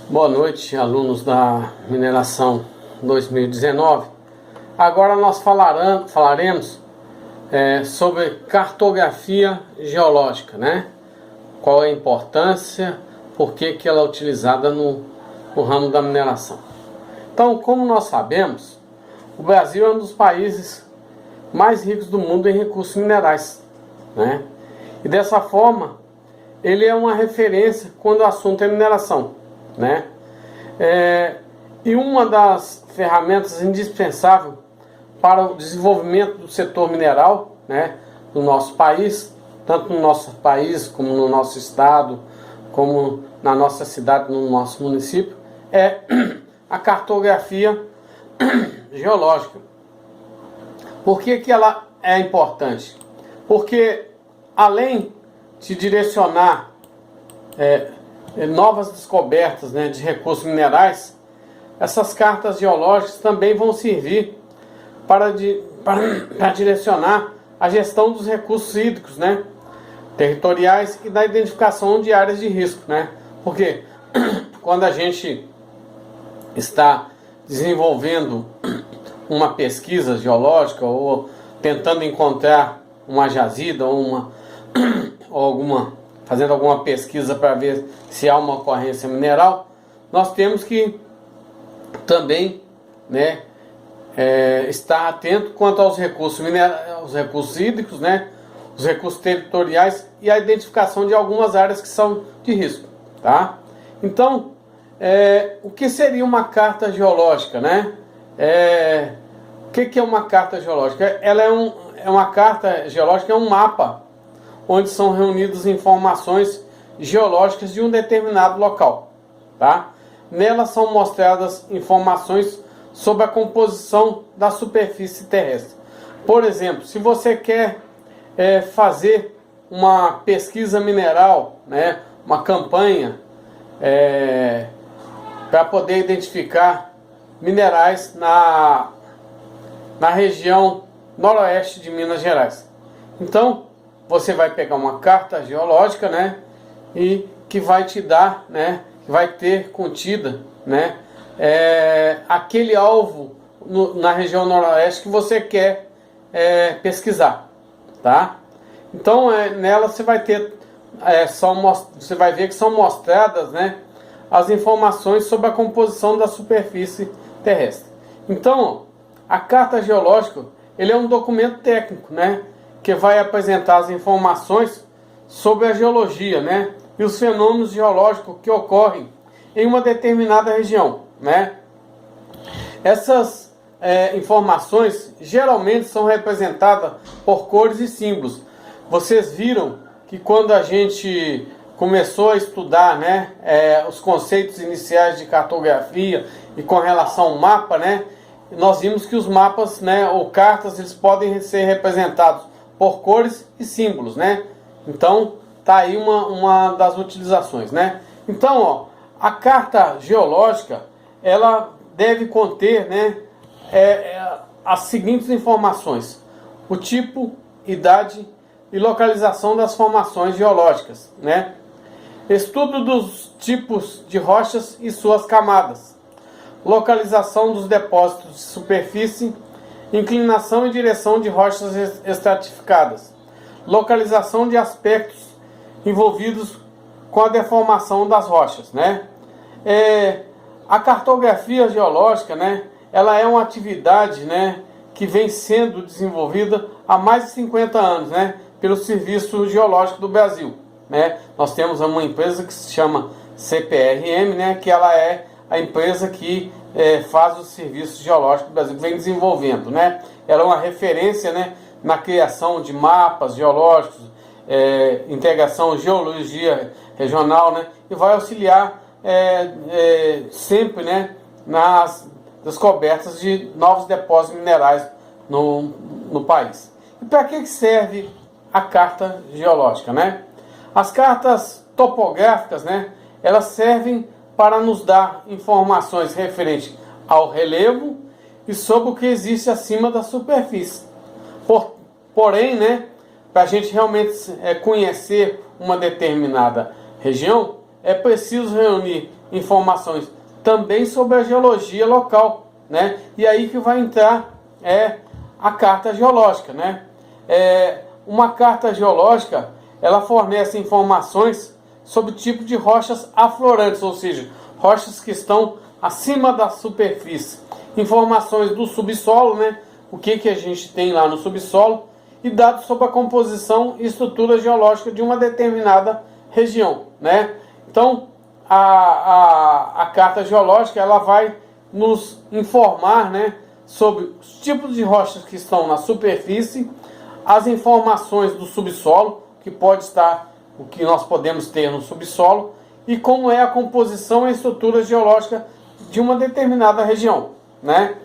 Boa noite, alunos da mineração 2019. Agora nós falaremos sobre cartografia geológica, né? Qual é a importância, por que ela é utilizada no ramo da mineração. Então, como nós sabemos, o Brasil é um dos países mais ricos do mundo em recursos minerais, né? E dessa forma, ele é uma referência quando o assunto é mineração, né? E uma das ferramentas indispensáveis para o desenvolvimento do setor mineral, né, do nosso país, tanto no nosso país como no nosso estado, como na nossa cidade, no nosso município, é a cartografia geológica. Por que ela é importante? Porque além de direcionar novas descobertas, né, de recursos minerais, essas cartas geológicas também vão servir para direcionar a gestão dos recursos hídricos, né, territoriais e da identificação de áreas de risco, né? Porque quando a gente está desenvolvendo uma pesquisa geológica ou tentando encontrar uma jazida ou fazendo alguma pesquisa para ver se há uma ocorrência mineral, nós temos que também, né, estar atento quanto aos recursos os recursos hídricos, né, os recursos territoriais e a identificação de algumas áreas que são de risco, tá? Então, o que seria uma carta geológica, né? O que é uma carta geológica? Ela uma carta geológica, é um mapa onde são reunidas informações geológicas de um determinado local, tá? Nela são mostradas informações sobre a composição da superfície terrestre. Por exemplo, se você quer fazer uma pesquisa mineral, né, uma campanha para poder identificar minerais na região noroeste de Minas Gerais. Então, você vai pegar uma carta geológica, né, e que vai te dar, né, que vai ter contida, né, aquele alvo na região noroeste que você quer pesquisar, tá? Então, nela você vai ter, você vai ver que são mostradas, né, as informações sobre a composição da superfície terrestre. Então, a carta geológica, ele é um documento técnico, né, que vai apresentar as informações sobre a geologia, né, e os fenômenos geológicos que ocorrem em uma determinada região, né. Essas informações geralmente são representadas por cores e símbolos. Vocês viram que quando a gente começou a estudar, né, os conceitos iniciais de cartografia e com relação ao mapa, né, nós vimos que os mapas, né, ou cartas, eles podem ser representados por cores e símbolos, né? Então, tá aí uma das utilizações, né? Então, ó, a carta geológica, ela deve conter, né, as seguintes informações: o tipo, idade e localização das formações geológicas, né? Estudo dos tipos de rochas e suas camadas, localização dos depósitos de superfície, inclinação e direção de rochas estratificadas, localização de aspectos envolvidos com a deformação das rochas, né? A cartografia geológica, né, ela é uma atividade, né, que vem sendo desenvolvida há mais de 50 anos, né, pelo Serviço Geológico do Brasil, né? Nós temos uma empresa que se chama CPRM, né, que ela é a empresa que faz o Serviço Geológico do Brasil, que vem desenvolvendo, né? Ela é uma referência, né, na criação de mapas geológicos, integração geologia regional, né, e vai auxiliar sempre, né, nas descobertas de novos depósitos minerais no país. E para que serve a carta geológica, né? As cartas topográficas, né, elas servem para nos dar informações referentes ao relevo e sobre o que existe acima da superfície. Porém, né, para a gente realmente conhecer uma determinada região, é preciso reunir informações também sobre a geologia local, né? E aí que vai entrar a carta geológica, né? Uma carta geológica, ela fornece informações sobre o tipo de rochas aflorantes, ou seja, rochas que estão acima da superfície, informações do subsolo, né? O que a gente tem lá no subsolo, e dados sobre a composição e estrutura geológica de uma determinada região, né? Então, a carta geológica, ela vai nos informar, né, sobre os tipos de rochas que estão na superfície, as informações do subsolo, que pode estar, o que nós podemos ter no subsolo, e como é a composição e estrutura geológica de uma determinada região, né?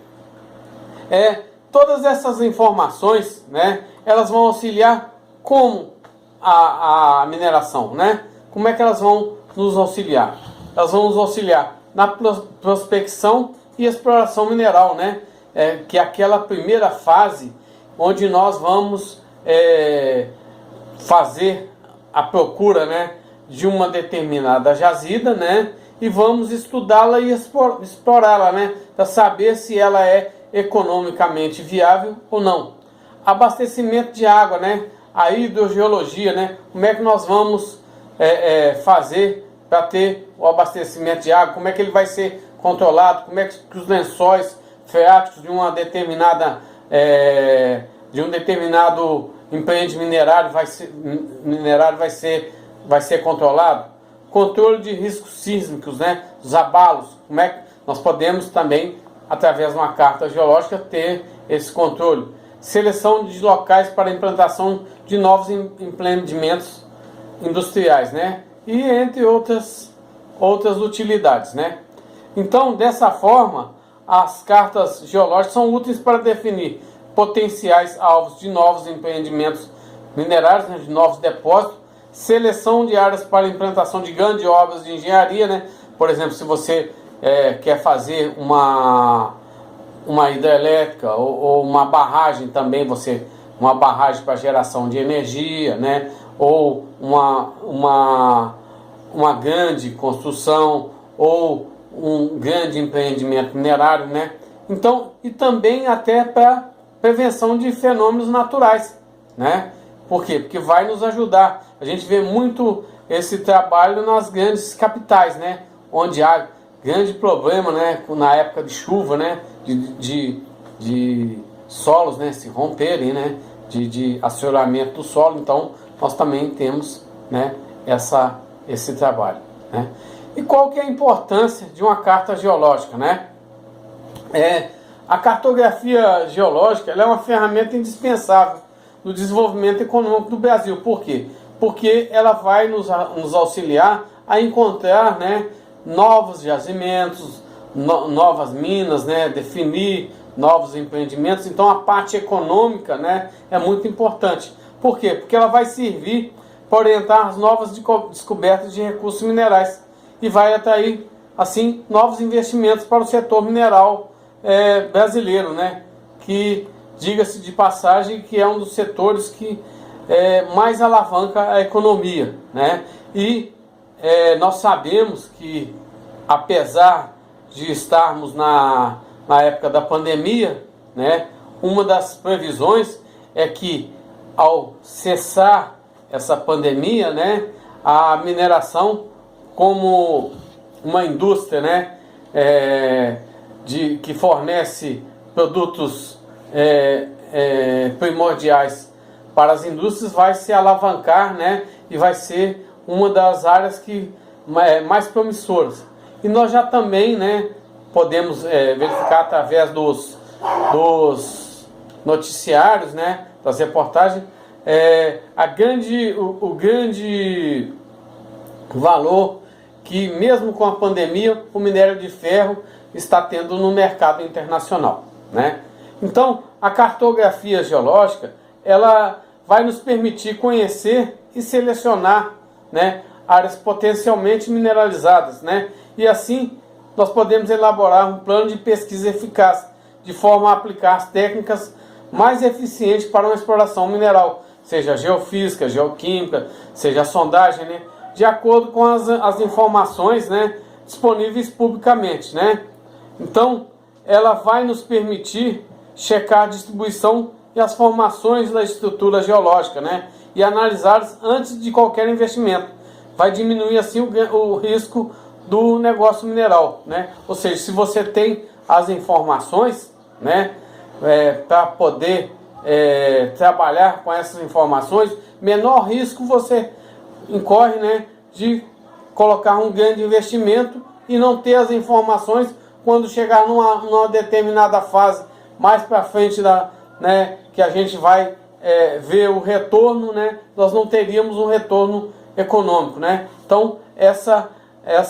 Todas essas informações, né, elas vão auxiliar como a mineração, né? Como é que elas vão nos auxiliar? Elas vão nos auxiliar na prospecção e exploração mineral, né? Que é aquela primeira fase onde nós vamos fazer a procura, né, de uma determinada jazida, né? E vamos estudá-la e explorá-la, né? Para saber se ela é economicamente viável ou não. Abastecimento de água, né? A hidrogeologia, né? Como é que nós vamos fazer para ter o abastecimento de água? Como é que ele vai ser controlado? Como é que os lençóis freáticos de uma determinada de um determinado empreendimento minerário vai ser controlado? Controle de riscos sísmicos, né? Os abalos. Como é que nós podemos também, através de uma carta geológica, ter esse controle? Seleção de locais para implantação de novos empreendimentos industriais, né? E entre outras utilidades, né? Então, dessa forma, as cartas geológicas são úteis para definir potenciais alvos de novos empreendimentos minerários, né? De novos depósitos, seleção de áreas para implantação de grandes obras de engenharia, né? Por exemplo, se você quer fazer uma hidrelétrica ou uma barragem também, uma barragem para geração de energia, né? Ou uma grande construção ou um grande empreendimento minerário, né? Então, e também até para prevenção de fenômenos naturais, né? Por quê? Porque vai nos ajudar. A gente vê muito esse trabalho nas grandes capitais, né? Onde há grande problema, né? Na época de chuva, né? De solos, né? Se romperem, né? De assoreamento do solo. Então, nós também temos, né? Esse trabalho, né? E qual que é a importância de uma carta geológica, né? A cartografia geológica, ela é uma ferramenta indispensável no desenvolvimento econômico do Brasil. Por quê? Porque ela vai nos auxiliar a encontrar, né, novos jazimentos, novas minas, né, definir novos empreendimentos. Então a parte econômica, né, é muito importante. Por quê? Porque ela vai servir para orientar as novas descobertas de recursos minerais e vai atrair, assim, novos investimentos para o setor mineral brasileiro, né, que, diga-se de passagem, que é um dos setores que mais alavanca a economia, né? E nós sabemos que, apesar de estarmos na época da pandemia, né, uma das previsões é que, ao cessar essa pandemia, né, a mineração como uma indústria, né, que fornece produtos primordiais para as indústrias, vai se alavancar, né, e vai ser uma das áreas que mais promissoras. E nós já também, né, podemos verificar através dos noticiários, né, das reportagens, o grande valor que, mesmo com a pandemia, o minério de ferro está tendo no mercado internacional, né? Então, a cartografia geológica, ela vai nos permitir conhecer e selecionar, né, áreas potencialmente mineralizadas, né? E assim, nós podemos elaborar um plano de pesquisa eficaz, de forma a aplicar as técnicas mais eficientes para uma exploração mineral, seja geofísica, geoquímica, seja a sondagem, né? De acordo com as informações, né, disponíveis publicamente, né? Então, ela vai nos permitir checar a distribuição e as formações da estrutura geológica, né? E analisá-las antes de qualquer investimento. Vai diminuir assim o risco do negócio mineral, né? Ou seja, se você tem as informações, né, para poder trabalhar com essas informações, menor risco você incorre, né, de colocar um grande investimento e não ter as informações quando chegar numa determinada fase mais para frente né, que a gente vai ver o retorno, né, nós não teríamos um retorno econômico, né? Então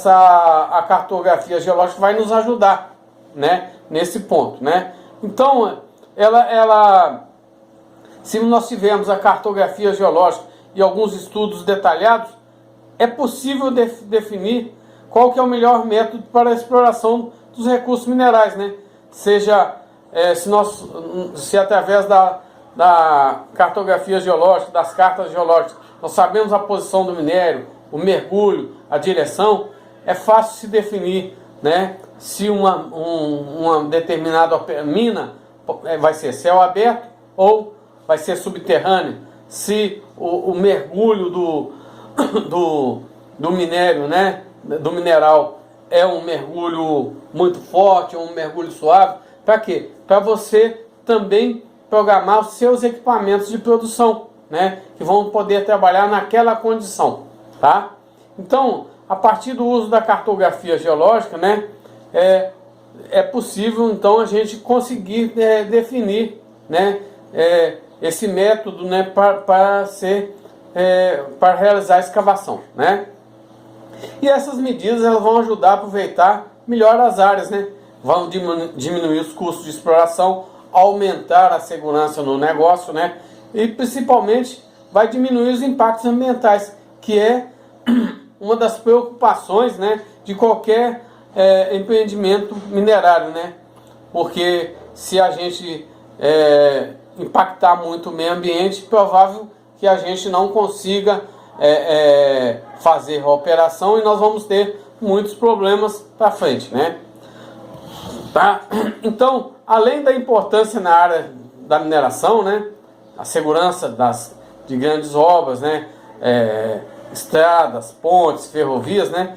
a cartografia geológica vai nos ajudar, né, nesse ponto, né? Então se nós tivermos a cartografia geológica e alguns estudos detalhados, é possível definir qual que é o melhor método para a exploração dos recursos minerais, né? Seja se através da cartografia geológica, das cartas geológicas, nós sabemos a posição do minério, o mergulho, a direção, é fácil se definir, né, se uma determinada mina vai ser céu aberto ou vai ser subterrânea, se o mergulho do minério, né, do mineral é um mergulho muito forte ou um mergulho suave. Para quê? Para você também programar os seus equipamentos de produção, né, que vão poder trabalhar naquela condição, tá? Então, a partir do uso da cartografia geológica, né, é possível então a gente conseguir definir, né, esse método, né, para realizar a escavação, né? E essas medidas elas vão ajudar a aproveitar melhor as áreas, né? Vão diminuir os custos de exploração, aumentar a segurança no negócio, né? E principalmente vai diminuir os impactos ambientais, que é uma das preocupações, né, de qualquer empreendimento minerário, né? Porque se a gente impactar muito o meio ambiente, provável que a gente não consiga fazer a operação e nós vamos ter muitos problemas para frente, né? Tá? Então, além da importância na área da mineração, né, a segurança de grandes obras, né, estradas, pontes, ferrovias, né,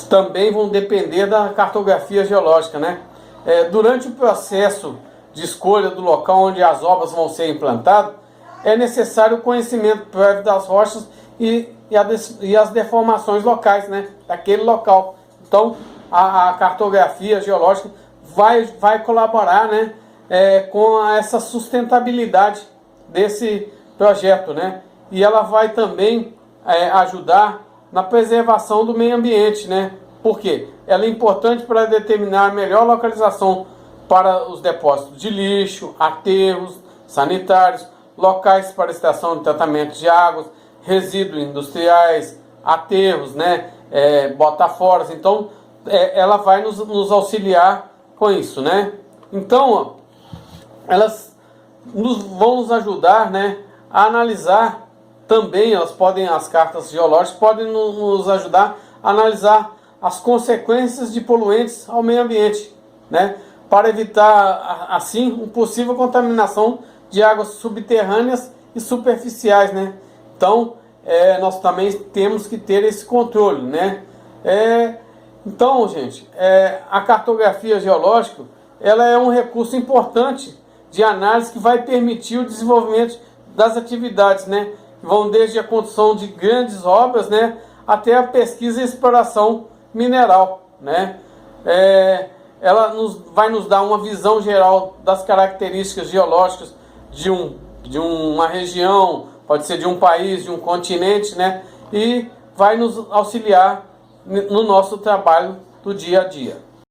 também vão depender da cartografia geológica, né? Durante o processo de escolha do local onde as obras vão ser implantadas, é necessário o conhecimento prévio das rochas e as deformações locais, né, daquele local. Então, a cartografia geológica vai colaborar, né, com essa sustentabilidade desse projeto, né? E ela vai também ajudar na preservação do meio ambiente, né? Por quê? Ela é importante para determinar a melhor localização para os depósitos de lixo, aterros sanitários, locais para estação de tratamento de águas, resíduos industriais, aterros, né? Botaforas. Então, ela vai nos auxiliar com isso, né? Então, elas vão nos ajudar, né, a analisar também, as cartas geológicas podem nos ajudar a analisar as consequências de poluentes ao meio ambiente, né, para evitar, assim, uma possível contaminação de águas subterrâneas e superficiais, né? Então, nós também temos que ter esse controle, né? Então, gente, a cartografia geológica, ela é um recurso importante de análise que vai permitir o desenvolvimento das atividades, né? Vão desde a construção de grandes obras, né, até a pesquisa e exploração mineral, né? Ela vai nos dar uma visão geral das características geológicas de uma região, pode ser de um país, de um continente, né? E vai nos auxiliar no nosso trabalho do dia a dia.